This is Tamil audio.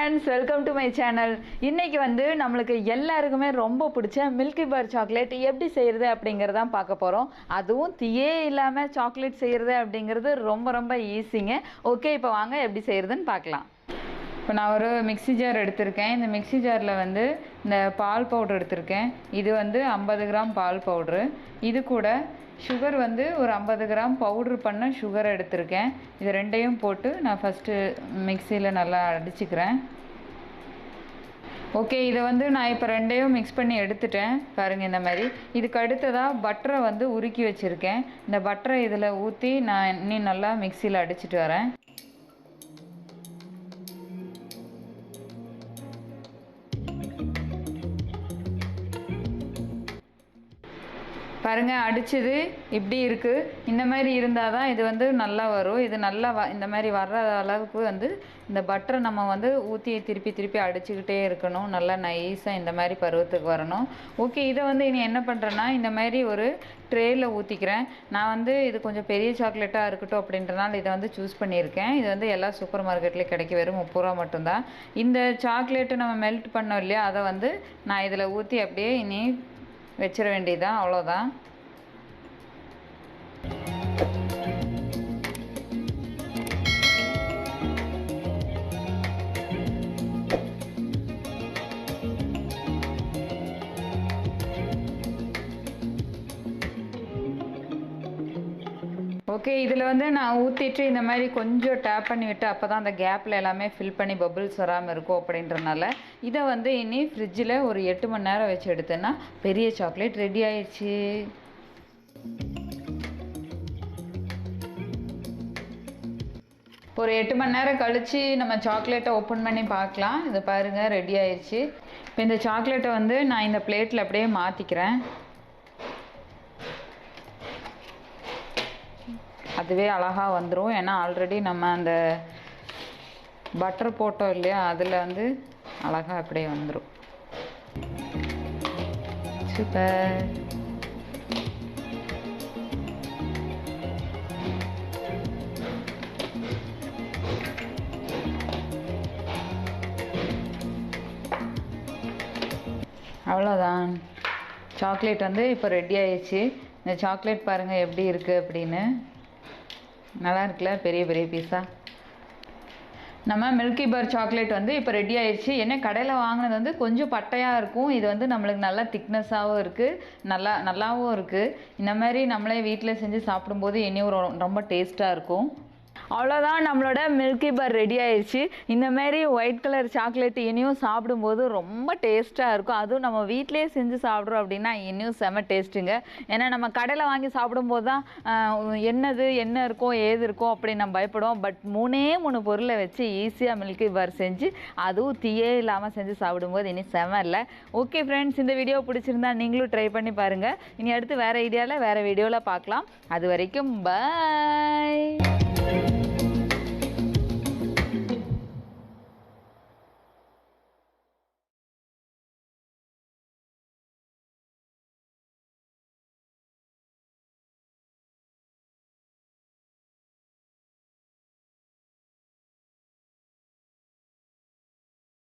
friends, welcome to my channel. இன்னைக்கு வந்து நம்மளுக்கு எல்லாருக்குமே ரொம்ப பிடிச்ச மில்கி பார் சாக்லேட் எப்படி செய்யறது அப்படிங்கறத பார்க்க போறோம். அதுவும் தீயே இல்லாம சாக்லேட் செய்யறது அப்படிங்கிறது ரொம்ப ஈஸிங்க. ஓகே, இப்போ வாங்க எப்படி செய்யறதுன்னு பார்க்கலாம். இப்போ நான் ஒரு மிக்ஸி ஜார் எடுத்திருக்கேன். இந்த மிக்ஸி ஜாரில் வந்து இந்த பால் பவுடர் எடுத்திருக்கேன். இது வந்து 50 கிராம் பால் பவுட்ரு. இது கூட சுகர் வந்து ஒரு 50 கிராம் பவுட்ரு பண்ண சுகரை எடுத்திருக்கேன். இது ரெண்டையும் போட்டு நான் ஃபஸ்ட்டு மிக்சியில் நல்லா அடிச்சுக்கிறேன். ஓகே, இதை வந்து நான் இப்போ ரெண்டையும் மிக்ஸ் பண்ணி எடுத்துட்டேன் பாருங்கள். இந்த மாதிரி இதுக்கு அடுத்ததாக பட்டரை வந்து உருக்கி வச்சுருக்கேன். இந்த பட்டரை இதில் ஊற்றி நான் இன்னும் நல்லா மிக்சியில் அடிச்சிட்டு வரேன். பாருங்கள், அடிச்சது இப்படி இருக்குது. இந்த மாதிரி இருந்தால் தான் இது வந்து நல்லா வரும். இது நல்லா இந்த மாதிரி வர்ற அளவுக்கு வந்து இந்த பட்டரை நம்ம வந்து ஊற்றி திருப்பி அடிச்சுக்கிட்டே இருக்கணும். நல்லா நைஸாக இந்த மாதிரி பருவத்துக்கு வரணும். ஓகே, இதை வந்து இனி என்ன பண்ணுறேன்னா இந்த மாதிரி ஒரு ட்ரேயில் ஊற்றிக்கிறேன். நான் வந்து இது கொஞ்சம் பெரிய சாக்லேட்டாக இருக்கட்டும் அப்படின்றனால இதை வந்து சூஸ் பண்ணியிருக்கேன். இது வந்து எல்லா சூப்பர் மார்க்கெட்லேயும் கிடைக்க வெறும் 30 ரூபா மட்டும்தான். இந்த சாக்லேட்டு நம்ம மெல்ட் பண்ணோம் இல்லையா, அதை வந்து நான் இதில் ஊற்றி அப்படியே இனி வச்சிட வேண்டியதுதான், அவ்வளோதான். ஓகே, இதில் வந்து நான் ஊற்றிட்டு இந்த மாதிரி கொஞ்சம் டேப் பண்ணி விட்டு அப்போ தான் அந்த கேப்பில் எல்லாமே ஃபில் பண்ணி பபிள்ஸ் வராமல் இருக்கும் அப்படின்றனால இதை வந்து இனி ஃப்ரிட்ஜில் ஒரு 8 மணி நேரம் வச்சு எடுத்தேன்னா பெரிய சாக்லேட் ரெடி ஆயிடுச்சு. ஒரு 8 மணி நேரம் கழித்து நம்ம சாக்லேட்டை ஓப்பன் பண்ணி பார்க்கலாம். இதை பாருங்கள், ரெடி ஆயிடுச்சு. இப்போ இந்த சாக்லேட்டை வந்து நான் இந்த பிளேட்டில் அப்படியே மாற்றிக்கிறேன். அதுவே அழகாக வந்துடும். ஏன்னா ஆல்ரெடி நம்ம அந்த பட்டர் போட்டோம் இல்லையா, அதில் வந்து அழகாக அப்படியே வந்துடும். சூப்பர். அவ்வளோதான், சாக்லேட் வந்து இப்போ ரெடி ஆயிடுச்சு. இந்த சாக்லேட் பாருங்கள் எப்படி இருக்குது அப்படின்னு. நல்லா இருக்குல்ல, பெரிய பீஸாக. நம்ம மில்கி பார் சாக்லேட் வந்து இப்போ ரெடி ஆயிடுச்சு. என்ன கடையில் வாங்கினது வந்து கொஞ்சம் பட்டையாக இருக்கும். இது வந்து நம்மளுக்கு நல்லா திக்னஸாகவும் இருக்குது, நல்லாவும் இருக்குது. இந்த மாதிரி நம்மளே வீட்டில் செஞ்சு சாப்பிடும்போது இன்னும் ரொம்ப டேஸ்ட்டாக இருக்கும். அவ்வளோதான், நம்மளோட மில்கி பார் ரெடி ஆயிடுச்சு. இந்தமாரி ஒயிட் கலர் சாக்லேட் இனியும் சாப்பிடும்போது ரொம்ப டேஸ்ட்டாக இருக்கும். அதுவும் நம்ம வீட்டிலே செஞ்சு சாப்பிட்றோம் அப்படின்னா இன்னும் செம டேஸ்ட்டுங்க. ஏன்னா நம்ம கடையில் வாங்கி சாப்பிடும்போது தான் என்ன இருக்கோ ஏது இருக்கோ அப்படின்னு நம்ம பயப்படுவோம். பட் 3 பொருளை வச்சு ஈஸியாக மில்கி பார் செஞ்சு அதுவும் தீயே இல்லாமல் செஞ்சு சாப்பிடும்போது இனி செம இல்லை. ஓகே ஃப்ரெண்ட்ஸ், இந்த வீடியோ பிடிச்சிருந்தா நீங்களும் ட்ரை பண்ணி பாருங்கள். இனி அடுத்து வேறு வீடியோவில் பார்க்கலாம். அது வரைக்கும் பாய்.